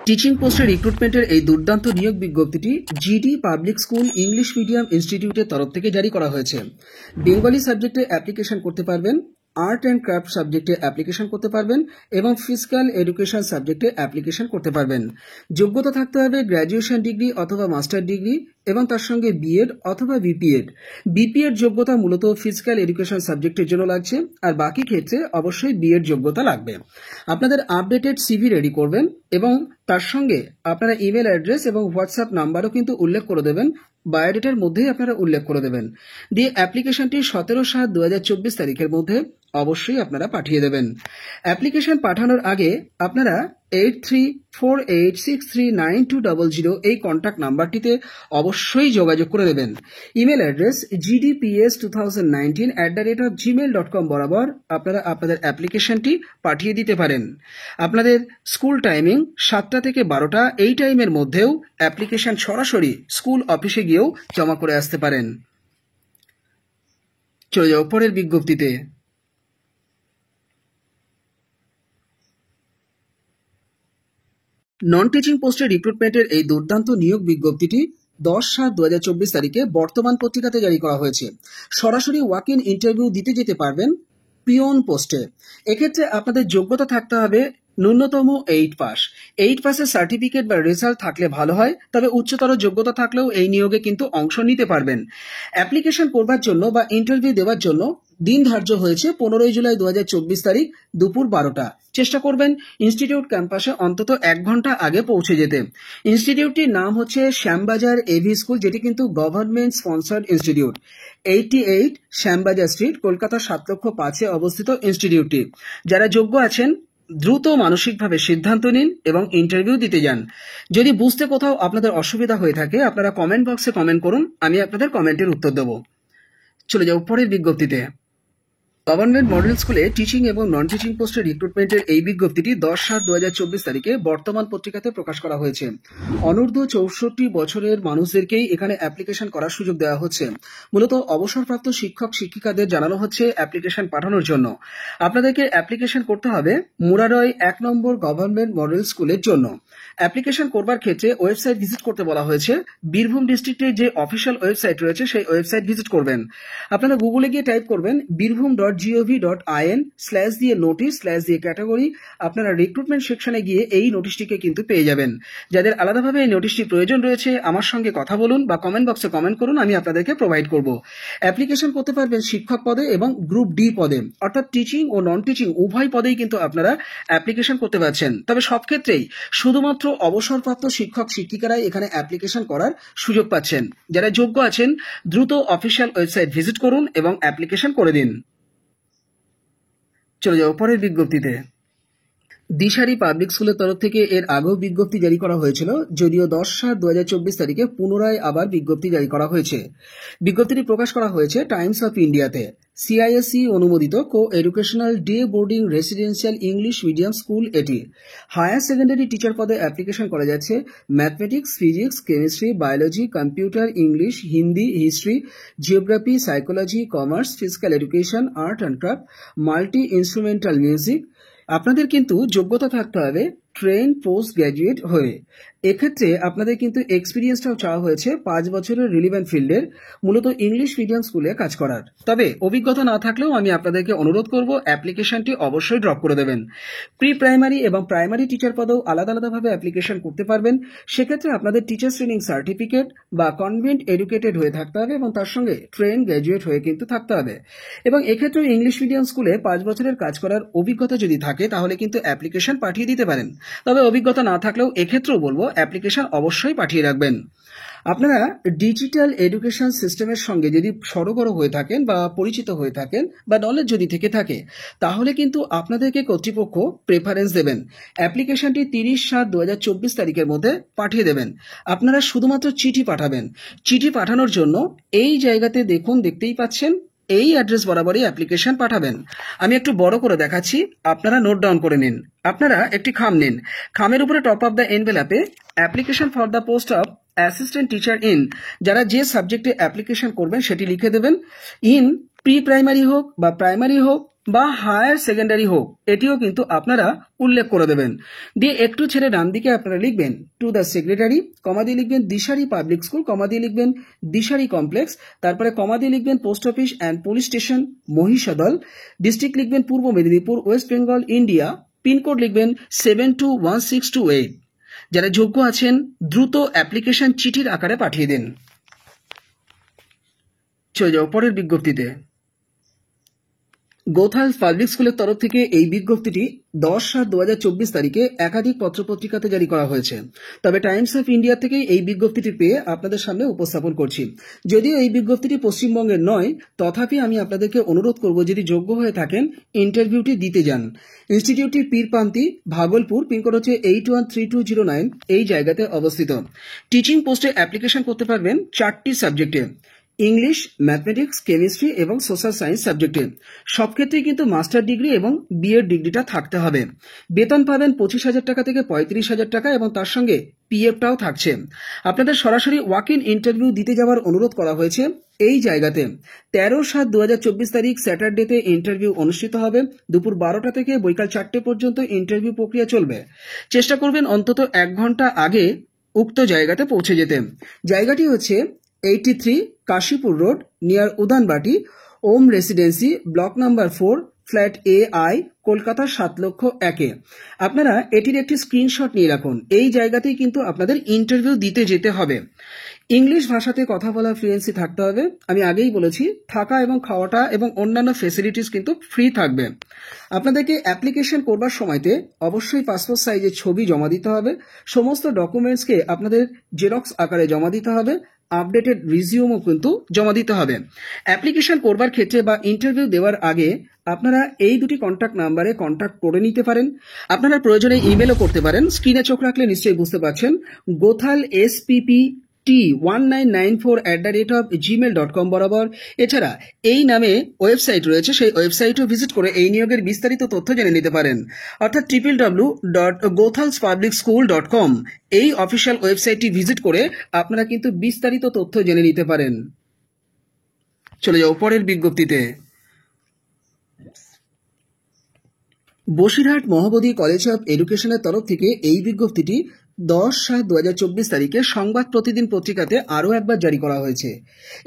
Teaching পোস্টে রিক্রুটমেন্টের এই দুর্দান্ত নিয়োগ বিজ্ঞপ্তিটি GD public school English medium ইনস্টিটিউটের তরফ থেকে জারি করা হয়েছে। বেঙ্গলি সাবজেক্টে অ্যাপ্লিকেশন করতে পারবেন, আর্ট অ্যান্ড ক্রাফট সাবজেক্টে অ্যাপ্লিকেশন করতে পারবেন এবং ফিজিক্যাল এডুকেশন সাবজেক্টে অ্যাপ্লিকেশন করতে পারবেন। যোগ্যতা থাকতে হবে গ্র্যাজুয়েশন ডিগ্রি অথবা মাস্টার ডিগ্রি এবং তার সঙ্গে বিএড অথবা বিপিএড। বিপিএড যোগ্যতা মূলত ফিজিক্যাল এডুকেশন সাবজেক্টের জন্য লাগছে, আর বাকি ক্ষেত্রে অবশ্যই বিএড যোগ্যতা লাগবে। আপনাদের আপডেটেড সিভি রেডি করবেন এবং তার সঙ্গে আপনারা ইমেল অ্যাড্রেস এবং হোয়াটসঅ্যাপ নাম্বারও কিন্তু উল্লেখ করে দেবেন, বায়োডেটার মধ্যেই আপনারা উল্লেখ করে দেবেন। দিয়ে অ্যাপ্লিকেশনটি 17/7/2024 তারিখের মধ্যে অবশ্যই আপনারা পাঠিয়ে দেবেন। অ্যাপ্লিকেশন পাঠানোর আগে আপনারা 8348639200 এই কন্ট্যাক্ট নাম্বারটিতে অবশ্যই যোগাযোগ করে দেবেন। ইমেল অ্যাড্রেস gdps2019@gmail.com বরাবর আপনারা আপনাদের অ্যাপ্লিকেশনটি পাঠিয়ে দিতে পারেন। আপনাদের স্কুল টাইমিং 7টা থেকে 12টা, এই টাইমের মধ্যেও অ্যাপ্লিকেশন সরাসরি স্কুল অফিসে গিয়েও জমা করে আসতে পারেন। চলে যাও পরের বিজ্ঞপ্তিতে। নন টিচিং পোস্টের রিক্রুটমেন্টের এই দুর্দান্ত নিয়োগ বিজ্ঞপ্তিটি 10/7/2024 তারিখে বর্তমান পত্রিকাতে জারি করা হয়েছে। সরাসরি ওয়াক ইন ইন্টারভিউ দিতে যেতে পারবেন পিওন পোস্টে। এক্ষেত্রে আপনাদের যোগ্যতা থাকতে হবে ন্যূনতম 8 পাস। 8 পাসের সার্টিফিকেট বা রেজাল্ট থাকলে ভালো হয়, তবে উচ্চতর যোগ্যতা থাকলেও এই নিয়োগে কিন্তু অংশ নিতে পারবেন। অ্যাপ্লিকেশন করবার জন্য বা ইন্টারভিউ দেওয়ার জন্য দিন ধার্য হয়েছে 15 জুলাই 2024 তারিখ দুপুর 12টা। চেষ্টা করবেন ইনস্টিটিউট ক্যাম্পাসে অন্তত 1 ঘন্টা আগে পৌঁছে যেতে। ইনস্টিটিউটটির নাম হচ্ছে শ্যামবাজার এভি স্কুল, যেটি কিন্তু government sponsored institute. 88 Shyambazar street, Kolkata 7,05,000-এ অবস্থিত ইনস্টিটিউটটি। যারা যোগ্য আছেন দ্রুত মানসিকভাবে সিদ্ধান্ত নিন এবং ইন্টারভিউ দিতে যান। যদি বুঝতে কোথাও আপনাদের অসুবিধা হয়ে থাকে আপনারা কমেন্ট বক্সে কমেন্ট করুন, আমি আপনাদের কমেন্টের উত্তর দেব। চলে যাও পরের বিজ্ঞপ্তিতে। গভর্নমেন্ট মডেল স্কুলে টিচিং এবং নন টিচিং পোস্টের রিক্রুটমেন্টের এই বিজ্ঞপ্তিটি 10/7/2024 তারিখে বর্তমান পত্রিকাতে প্রকাশ করা হয়েছে। অনূর্ধ্ব 64 বছরের মানুষদেরকেই এখানে অ্যাপ্লিকেশন করার সুযোগ দেওয়া হচ্ছে। মূলত অবসরপ্রাপ্ত শিক্ষক শিক্ষিকাদের জানানো হচ্ছে অ্যাপ্লিকেশন পাঠানোর জন্য। আপনাদেরকে অ্যাপ্লিকেশন করতে হবে মুরারই 1 নম্বর গভর্নমেন্ট মডেল স্কুলের জন্য। অ্যাপ্লিকেশন করবার ক্ষেত্রে ওয়েবসাইট ভিজিট করতে বলা হয়েছে। বীরভূম ডিস্ট্রিক্টের যে অফিসিয়াল ওয়েবসাইট রয়েছে সেই ওয়েবসাইট ভিজিট করবেন। আপনারা গুগলে গিয়ে টাইপ করবেন birbhum.gov.in/ দিয়ে নোটিশ/ দিয়ে ক্যাটাগরি। আপনারা রিক্রুটমেন্ট সেকশনে গিয়ে এই নোটিশটিকে কিন্তু পেয়ে যাবেন। যাদের আলাদাভাবে এই নোটিশটি প্রয়োজন রয়েছে আমার সঙ্গে কথা বলুন বা কমেন্ট বক্সে কমেন্ট করুন, আমি আপনাদেরকে প্রোভাইড করব। অ্যাপ্লিকেশন করতে পারবেন শিক্ষক পদে এবং গ্রুপ ডি পদে, অর্থাৎ টিচিং ও নন টিচিং উভয় পদেই কিন্তু আপনারা অ্যাপ্লিকেশন করতে পারছেন। তবে সব ক্ষেত্রেই শুধুমাত্র অবসরপ্রাপ্ত শিক্ষক শিক্ষিকারাই এখানে অ্যাপ্লিকেশন করার সুযোগ পাচ্ছেন। যারা যোগ্য আছেন দ্রুত অফিসিয়াল ওয়েবসাইট ভিজিট করুন এবং অ্যাপ্লিকেশন করে দিন। চলে যাও পরের বিজ্ঞপ্তিতে। দিশারি পাবলিক স্কুলের তরফ থেকে এর আগেও বিজ্ঞপ্তি জারি করা হয়েছিল, যদিও 10/7/2024 তারিখে পুনরায় আবার বিজ্ঞপ্তি জারি করা হয়েছে। বিজ্ঞপ্তিটি প্রকাশ করা হয়েছে টাইমস অফ ইন্ডিয়াতে। সিআইএসসি অনুমোদিত কো educational day boarding residential English medium school এটি। হায়ার সেকেন্ডারি টিচার পদে অ্যাপ্লিকেশন করা যাচ্ছে mathematics, physics, chemistry, biology, computer, English, Hindi, history, geography, psychology, commerce, physical education, art and craft, multi instrumental music. আপনাদের কিন্তু যোগ্যতা থাকতে হবে ট্রেন পোস্ট গ্র্যাজুয়েট হয়ে। এক্ষেত্রে আপনাদের কিন্তু এক্সপিরিয়েন্সটাও চাওয়া হয়েছে 5 বছরের রিলিভেন্ট ফিল্ডের, মূলত ইংলিশ মিডিয়াম স্কুলে কাজ করার। তবে অভিজ্ঞতা না থাকলেও আমি আপনাদেরকে অনুরোধ করব অ্যাপ্লিকেশনটি অবশ্যই ড্রপ করে দেবেন। প্রি প্রাইমারি এবং প্রাইমারি টিচার পদেও আলাদা আলাদাভাবে অ্যাপ্লিকেশন করতে পারবেন। সেক্ষেত্রে আপনাদের টিচার্স ট্রেনিং সার্টিফিকেট বা কনভেন্ট এডুকেটেড হয়ে থাকতে হবে এবং তার সঙ্গে ট্রেন গ্র্যাজুয়েট হয়ে কিন্তু থাকতে হবে। এবং এক্ষেত্রে ইংলিশ মিডিয়াম স্কুলে 5 বছরের কাজ করার অভিজ্ঞতা যদি থাকে তাহলে কিন্তু অ্যাপ্লিকেশন পাঠিয়ে দিতে পারেন। তবে অভিজ্ঞতা না থাকলেও এক্ষেত্রেও বলবো অ্যাপ্লিকেশন অবশ্যই পাঠিয়ে রাখবেন। আপনারা ডিজিটাল এডুকেশন সিস্টেমের সঙ্গে যদি সরগর হয়ে থাকেন বা পরিচিত হয়ে থাকেন বা নলেজ যদি থেকে থাকে তাহলে কিন্তু আপনাদেরকে কর্তৃপক্ষ প্রেফারেন্স দেবেন। অ্যাপ্লিকেশনটি 30/7/2024 তারিখের মধ্যে পাঠিয়ে দেবেন। আপনারা শুধুমাত্র চিঠি পাঠাবেন। চিঠি পাঠানোর জন্য এই জায়গাতে দেখতেই পাচ্ছেন, এই অ্যাড্রেস বরাবরই অ্যাপ্লিকেশন পাঠাবেন। আমি একটু বড় করে দেখাচ্ছি, আপনারা নোট ডাউন করে নিন। আপনারা একটি খাম নিন, খামের উপরে টপ অফ দ্য এনভেলপে application for the post of assistant teacher in, যারা যে সাবজেক্টে অ্যাপ্লিকেশন করবেন সেটি লিখে দেবেন। ইন প্রি প্রাইমারি হোক বা প্রাইমারি হোক, বা হায়ার সেকেন্ডারি হোক, এটিও কিন্তু আপনারা উল্লেখ করে দেবেন। দিয়ে একটু ছেড়ে ডান দিকে আপনারা লিখবেন টু দ্য সেক্রেটারি, কমা দিয়ে লিখবেন দিশারি পাবলিক স্কুল, কমা দিয়ে লিখবেন দিশারি কমপ্লেক্স, তারপরে কমা দিয়ে লিখবেন post office and police station Mahishadal, district লিখবেন পূর্ব মেদিনীপুর ওয়েস্ট বেঙ্গল ইন্ডিয়া, পিনকোড লিখবেন 721628। যারা যোগ্য আছেন দ্রুত অ্যাপ্লিকেশন চিঠির আকারে পাঠিয়ে দিন। চলে যাও পরের বিজ্ঞপ্তিতে। গোথাল পাবলিক স্কুলের তরফ থেকে এই বিজ্ঞপ্তিটি 10/7/2024 তারিখে একাধিক পত্রপত্রিকাতে জারি করা হয়েছে। তবে টাইমস অফ ইন্ডিয়া থেকেই এই বিজ্ঞপ্তিটি পেয়ে আপনাদের সামনে উপস্থাপন করছি। যদিও এই বিজ্ঞপ্তিটি পশ্চিমবঙ্গের নয়, তথাপি আমি আপনাদেরকে অনুরোধ করব যদি যোগ্য হয়ে থাকেন ইন্টারভিউটি দিতে যান। ইনস্টিটিউটটি পীরপান্তি, ভাগলপুর, পিনকোড হচ্ছে 813209, এই জায়গাতে অবস্থিত। টিচিং পোস্টে অ্যাপ্লিকেশন করতে পারবেন 4টি সাবজেক্টে, ইংলিশ, ম্যাথমেটিক্স, কেমিস্ট্রি এবং সোশ্যাল সায়েন্স সাবজেক্টে। সব ক্ষেত্রেই কিন্তু মাস্টার ডিগ্রি এবং বিএড ডিগ্রিটা থাকতে হবে। বেতন পাবেন 25,000 টাকা থেকে 35,000 টাকা এবং তার সঙ্গে পিএফটাও থাকছে। আপনাদের সরাসরি ওয়াক ইন ইন্টারভিউ দিতে যাওয়ার অনুরোধ করা হয়েছে এই জায়গাতে। 13/7/2024 তারিখ স্যাটারডেতে ইন্টারভিউ অনুষ্ঠিত হবে। দুপুর 12টা থেকে বৈকাল 4টে পর্যন্ত ইন্টারভিউ প্রক্রিয়া চলবে। চেষ্টা করবেন অন্তত 1 ঘন্টা আগে উক্ত জায়গাতে পৌঁছে যেতে। জায়গাটি হচ্ছে 83 Kashipur road, near Udanbati, Om residency, block number 4, flat AI, Kolkata 7,01,000। আপনারা এটির একটি স্ক্রিনশট নিয়ে রাখুন। এই জায়গাতেই কিন্তু আপনাদের ইন্টারভিউ দিতে যেতে হবে। ইংলিশ ভাষাতে কথা বলা ফ্লুয়েন্সি থাকতে হবে। আমি আগেই বলেছি থাকা এবং খাওয়াটা এবং অন্যান্য ফেসিলিটিস কিন্তু ফ্রি থাকবে। আপনাদেরকে অ্যাপ্লিকেশন করবার সময়তে অবশ্যই পাসপোর্ট সাইজের ছবি জমা দিতে হবে। সমস্ত ডকুমেন্টসকে আপনাদের জেরক্স আকারে জমা দিতে হবে। আপডেটেড রিজিউমও কিন্তু জমা দিতে হবে। অ্যাপ্লিকেশন করবার ক্ষেত্রে বা ইন্টারভিউ দেওয়ার আগে আপনারা এই দুটি কন্ট্যাক্ট নাম্বারে কন্ট্যাক্ট করে নিতে পারেন। আপনারা প্রয়োজনে ইমেলও করতে পারেন। স্ক্রিনে চোখ রাখলে নিশ্চয়ই বুঝতে পারছেন। গোথাল SPPT1994@gmail.com বরাবর। এছাড়া এই নামে ওয়েবসাইট রয়েছে, সেই ওয়েবসাইটও ভিজিট করে এই নিয়োগের বিস্তারিত তথ্য জেনে নিতে পারেন। অর্থাৎ www.gothalspublicschool.com এই অফিসিয়াল ওয়েবসাইটটি ভিজিট করে আপনারা কিন্তু বিস্তারিত তথ্য জেনে নিতে পারেন। চলে যাও পরের বিজ্ঞপ্তিতে। বসিরহাট মহাবোধি কলেজ অফ এডুকেশনের তরফ থেকে এই বিজ্ঞপ্তিটি 10/7/2024 তারিখে সংবাদ প্রতিদিন পত্রিকাতে আরও একবার জারি করা হয়েছে।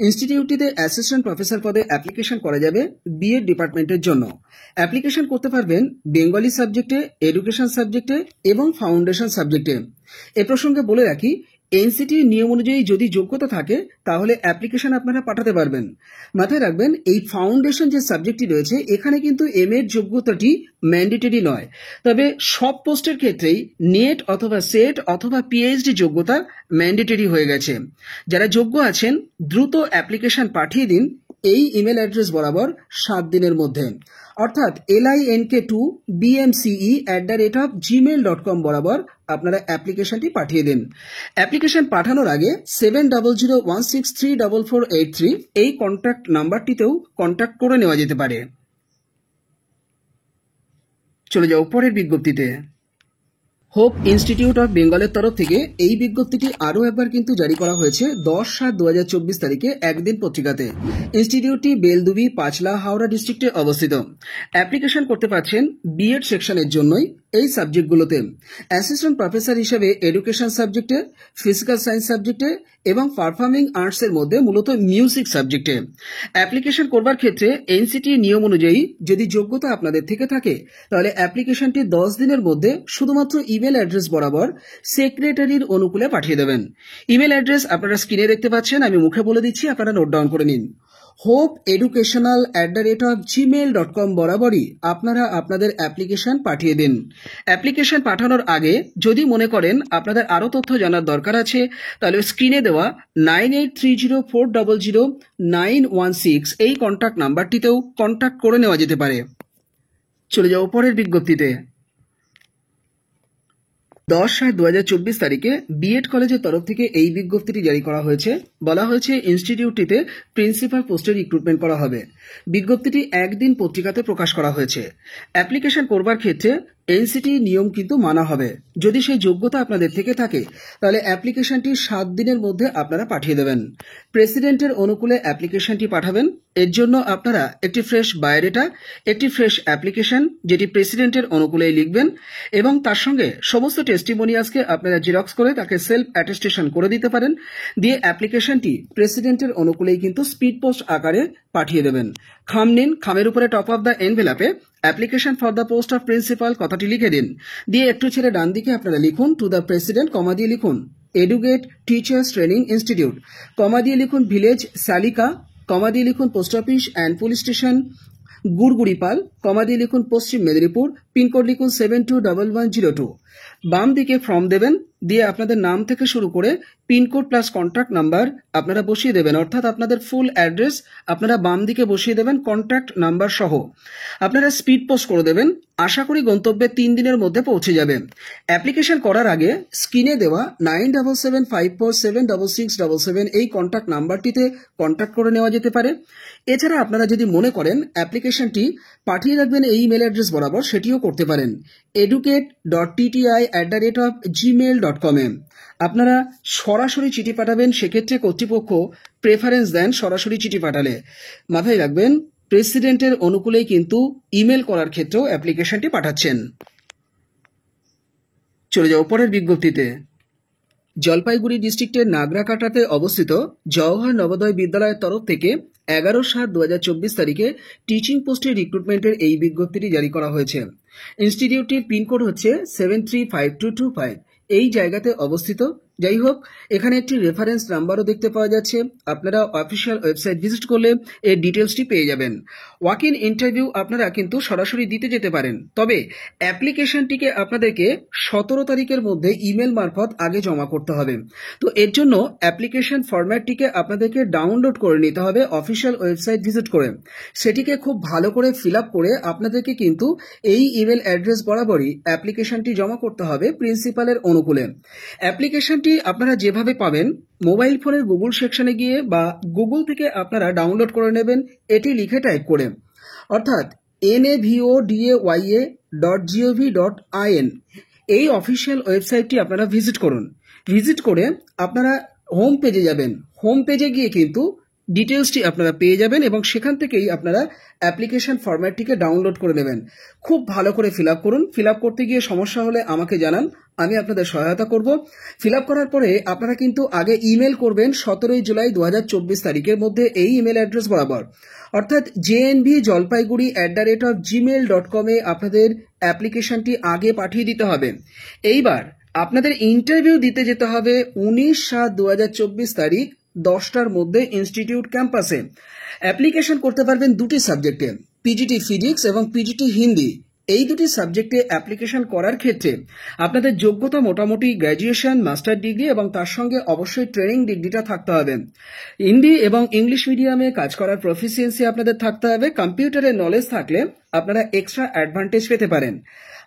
ইনস্টিটিউটটিতে অ্যাসিস্ট্যান্ট প্রফেসর পদে অ্যাপ্লিকেশন করা যাবে বিএড ডিপার্টমেন্টের জন্য। অ্যাপ্লিকেশন করতে পারবেন বেঙ্গলি সাবজেক্টে, এডুকেশন সাবজেক্টে এবং ফাউন্ডেশন সাবজেক্টে। এ প্রসঙ্গে বলে রাখি, এনসিটির নিয়ম অনুযায়ী যদি যোগ্যতা থাকে তাহলে অ্যাপ্লিকেশন আপনারা পাঠাতে পারবেন। মাথায় রাখবেন এই ফাউন্ডেশন যে সাবজেক্টটি রয়েছে এখানে কিন্তু এম এর যোগ্যতাটি ম্যান্ডেটরি নয়। তবে সব পোস্টের ক্ষেত্রেই নেট অথবা সেট অথবা পিএইচডি যোগ্যতা ম্যান্ডেটরি হয়ে গেছে। যারা যোগ্য আছেন দ্রুত অ্যাপ্লিকেশন পাঠিয়ে দিন এই ইমেল অ্যাড্রেস বরাবর 7 দিনের মধ্যে, অর্থাৎ link2bmce@gmail.com বরাবর আপনারা অ্যাপ্লিকেশনটি পাঠিয়ে দিন। অ্যাপ্লিকেশন পাঠানোর আগে 7001634483 এই কন্ট্যাক্ট নাম্বারটিতেও কন্ট্যাক্ট করে নেওয়া যেতে পারে। চলে যাও পরের বিজ্ঞপ্তিতে। হোপ ইনস্টিটিউট অফ বেঙ্গলের তরফ থেকে এই বিজ্ঞপ্তিটি আরও একবার কিন্তু জারি করা হয়েছে 10/7/2024 তারিখে একদিন পত্রিকাতে। ইনস্টিটিউটটি বেলদুবি, পাঁচলা, হাওড়া ডিস্ট্রিক্টে অবস্থিত। অ্যাপ্লিকেশন করতে পারছেন বিএড সেকশনের জন্যই এই সাবজেক্টগুলোতে। অ্যাসিস্ট্যান্ট প্রফেসর হিসেবে এডুকেশন সাবজেক্টে, ফিজিক্যাল সায়েন্স সাবজেক্টে এবং পারফর্মিং আর্টসের মধ্যে মূলত মিউজিক সাবজেক্টে। অ্যাপ্লিকেশন করবার ক্ষেত্রে এনসিটি নিয়ম অনুযায়ী যদি যোগ্যতা আপনাদের থেকে থাকে তাহলে অ্যাপ্লিকেশনটি 10 দিনের মধ্যে শুধুমাত্র ইমেল অ্যাড্রেস বরাবর সেক্রেটারির অনুকূলে পাঠিয়ে দেবেন। ইমেল অ্যাড্রেস আপনারা স্ক্রিনে দেখতে পাচ্ছেন, আমি মুখে বলে দিচ্ছি, আপনারা নোট ডাউন করে নিন। hopeeducational@gmail.com বরাবরই আপনারা আপনাদের অ্যাপ্লিকেশন পাঠিয়ে দিন। অ্যাপ্লিকেশন পাঠানোর আগে যদি মনে করেন আপনাদের আরও তথ্য জানার দরকার আছে তাহলে স্ক্রিনে দেওয়া 9830400916 এই কন্ট্যাক্ট নাম্বারটিতেও কন্ট্যাক্ট করে নেওয়া যেতে পারে। চলে যাও পরের বিজ্ঞপ্তিতে। 10/7/2024 তারিখে বিএড কলেজের তরফ থেকে এই বিজ্ঞপ্তিটি জারি করা হয়েছে। বলা হয়েছে ইনস্টিটিউটটিতে প্রিন্সিপাল পোস্টে রিক্রুটমেন্ট করা হবে। বিজ্ঞপ্তিটি একদিন পত্রিকাতে প্রকাশ করা হয়েছে। অ্যাপ্লিকেশন করবার ক্ষেত্রে এনসিটি নিয়ম কিন্তু মানা হবে। যদি সেই যোগ্যতা আপনাদের থেকে থাকে তাহলে অ্যাপ্লিকেশনটি 7 দিনের মধ্যে আপনারা পাঠিয়ে দেবেন। প্রেসিডেন্টের অনুকূলে অ্যাপ্লিকেশনটি পাঠাবেন। এর জন্য আপনারা একটি ফ্রেশ বায়োডেটা, একটি ফ্রেশ অ্যাপ্লিকেশন যেটি প্রেসিডেন্টের অনুকূলেই লিখবেন এবং তার সঙ্গে সমস্ত টেস্টিমোনিয়ালসকে আপনারা জেরক্স করে তাকে সেলফ অ্যাটেস্টেশন করে দিতে পারেন। দিয়ে অ্যাপ্লিকেশনটি প্রেসিডেন্টের অনুকূলেই কিন্তু স্পিড পোস্ট আকারে পাঠিয়ে দেবেন। খাম নিন, খামের উপরে টপ অফ দ্য এনভেলপে application for the post of principal কথাটি লিখে দিন। দিয়ে একটু ছেড়ে ডান দিকে আপনারা লিখুন টু দ্য প্রেসিডেন্ট, কমা দিয়ে লিখুন educate teachers training institute, comma দিয়ে লিখুন ভিলেজ সালিকা, কমা দিয়ে লিখুন post office and police station Gurguripal, comma দিয়ে লিখুন পশ্চিম মেদিনীপুর, পিনকোড লিখুন 721102। বাম দিকে ফর্ম দেবেন, দিয়ে আপনাদের নাম থেকে শুরু করে পিনকোড প্লাস কন্ট্যাক্ট নাম্বার আপনারা বসিয়ে দেবেন, অর্থাৎ আপনাদের ফুল অ্যাড্রেস আপনারা বাম দিকে বসিয়ে দেবেন কন্ট্যাক্ট নাম্বার সহ। আপনারা স্পিড পোস্ট করে দেবেন। আশা করি গন্তব্যে 3 দিনের মধ্যে পৌঁছে যাবে। অ্যাপ্লিকেশন করার আগে স্ক্রিনে দেওয়া 9775476677 এই কন্ট্যাক্ট নাম্বারটিতে কন্ট্যাক্ট করে নেওয়া যেতে পারে। এছাড়া আপনারা যদি মনে করেন অ্যাপ্লিকেশনটি পাঠিয়ে রাখবেন এই ইমেল অ্যাড্রেস বরাবর, সেটিও করতে পারেন educate.tti@gmail.com এ। আপনারা সরাসরি চিঠি পাঠাবেন, সেক্ষেত্রে কর্তৃপক্ষ প্রেফারেন্স দেন সরাসরি চিঠি পাঠালে। মাথায় রাখবেন প্রেসিডেন্টের অনুকূলেই কিন্তু ইমেল করার ক্ষেত্রেও অ্যাপ্লিকেশনটি পাঠাচ্ছেন। চলে যাও পরের বিজ্ঞপ্তিতে। জলপাইগুড়ি ডিস্ট্রিক্টের নাগরাকাটাতে অবস্থিত জওহর নবোদয় বিদ্যালয়ের তরফ থেকে 11/7/2024 তারিখে টিচিং পোস্টের রিক্রুটমেন্টের এই বিজ্ঞপ্তিটি জারি করা হয়েছে। ইনস্টিটিউটটির পিনকোড হচ্ছে 735225, এই জায়গাতে অবস্থিত। যাই হোক, এখানে একটি রেফারেন্স নাম্বারও দেখতে পাওয়া যাচ্ছে। আপনারা অফিসিয়াল ওয়েবসাইট ভিজিট করলে এর ডিটেলসটি পেয়ে যাবেন। ওয়াক ইন ইন্টারভিউ আপনারা কিন্তু সরাসরি দিতে যেতে পারেন, তবে অ্যাপ্লিকেশনটিকে আপনাদেরকে 17 তারিখের মধ্যে ইমেল মারফত আগে জমা করতে হবে। তো এর জন্য অ্যাপ্লিকেশন ফরম্যাটটিকে আপনাদেরকে ডাউনলোড করে নিতে হবে অফিসিয়াল ওয়েবসাইট ভিজিট করে। সেটিকে খুব ভালো করে ফিল আপ করে আপনাদেরকে কিন্তু এই ইমেল অ্যাড্রেস বরাবরই অ্যাপ্লিকেশনটি জমা করতে হবে প্রিন্সিপালের অনুকূলে। অ্যাপ্লিকেশনটি আপনারা যেভাবে পাবেন, মোবাইল ফোনের গুগল সেকশনে গিয়ে বা গুগল থেকে আপনারা ডাউনলোড করে নেবেন এটি লিখে টাইপ করে, অর্থাৎ navoday.gov.in এই অফিসিয়াল ওয়েবসাইটটি আপনারা ভিজিট করুন। ভিজিট করে আপনারা হোম পেজে যাবেন। হোম পেজে গিয়ে কিন্তু ডিটেলসটি আপনারা পেয়ে যাবেন এবং সেখান থেকেই আপনারা অ্যাপ্লিকেশন ফরম্যাটটিকে ডাউনলোড করে নেবেন। খুব ভালো করে ফিল আপ করুন। ফিল আপ করতে গিয়ে সমস্যা হলে আমাকে জানান, আমি আপনাদের সহায়তা করব। ফিল আপ করার পরে আপনারা কিন্তু আগে ইমেল করবেন 17 জুলাই 2024 তারিখের মধ্যে এই ইমেল অ্যাড্রেস বরাবর, অর্থাৎ jnbjalpaiguri@gmail.com এ আপনাদের অ্যাপ্লিকেশনটি আগে পাঠিয়ে দিতে হবে। এইবার আপনাদের ইন্টারভিউ দিতে যেতে হবে 19/7/2024 তারিখ 10টার মধ্যে ইনস্টিটিউট ক্যাম্পাসে। অ্যাপ্লিকেশন করতে পারবেন দুটি সাবজেক্টে, পিজিটি ফিজিক্স এবং পিজিটি হিন্দি। এই দুটি সাবজেক্টে অ্যাপ্লিকেশন করার ক্ষেত্রে আপনাদের যোগ্যতা মোটামুটি গ্র্যাজুয়েশন, মাস্টার ডিগ্রি এবং তার সঙ্গে অবশ্যই ট্রেনিং ডিগ্রিটা থাকতে হবে। হিন্দি এবং ইংলিশ মিডিয়ামে কাজ করার প্রফিসিয়েন্সি আপনাদের থাকতে হবে। কম্পিউটারের নলেজ থাকলে আপনারা এক্সট্রা অ্যাডভান্টেজ পেতে পারেন।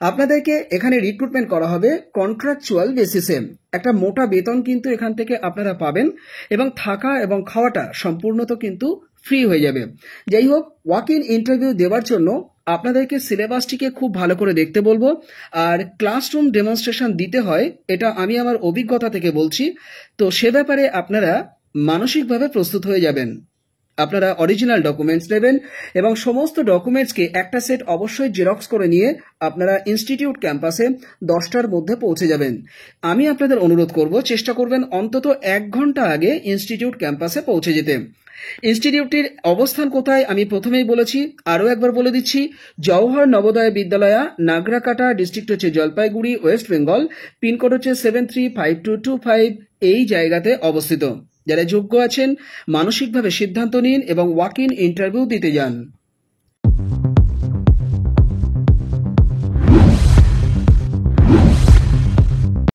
আপনাদেরকে এখানে রিক্রুটমেন্ট করা হবে কন্ট্রাকচুয়াল বেসিসে। একটা মোটা বেতন কিন্তু এখান থেকে আপনারা পাবেন এবং থাকা এবং খাওয়াটা সম্পূর্ণত কিন্তু ফ্রি হয়ে যাবে। যাই হোক, ওয়াক ইন ইন্টারভিউ দেওয়ার জন্য আপনাদেরকে সিলেবাসটিকে খুব ভালো করে দেখতে বলবো, আর ক্লাসরুম ডেমনস্ট্রেশন দিতে হয়, এটা আমি আমার অভিজ্ঞতা থেকে বলছি। তো সে ব্যাপারে আপনারা মানসিকভাবে প্রস্তুত হয়ে যাবেন। আপনারা অরিজিনাল ডকুমেন্টস নেবেন এবং সমস্ত ডকুমেন্টসকে একটা সেট অবশ্যই জেরক্স করে নিয়ে আপনারা ইনস্টিটিউট ক্যাম্পাসে 10টার মধ্যে পৌঁছে যাবেন। আমি আপনাদের অনুরোধ করব, চেষ্টা করবেন অন্তত 1 ঘন্টা আগে ইনস্টিটিউট ক্যাম্পাসে পৌঁছে যেতে। ইনস্টিটিউটটির অবস্থান কোথায় আমি প্রথমেই বলেছি, আরও একবার বলে দিচ্ছি। জওহর নবোদয় বিদ্যালয়া, নাগরাকাটা, ডিস্ট্রিক্ট হচ্ছে জলপাইগুড়ি, ওয়েস্ট বেঙ্গল, পিনকোড হচ্ছে 735225, এই জায়গাতে অবস্থিত। যারা যোগ্য আছেন মানসিকভাবে সিদ্ধান্ত নিন এবং ওয়াক ইন ইন্টারভিউ দিতে যান।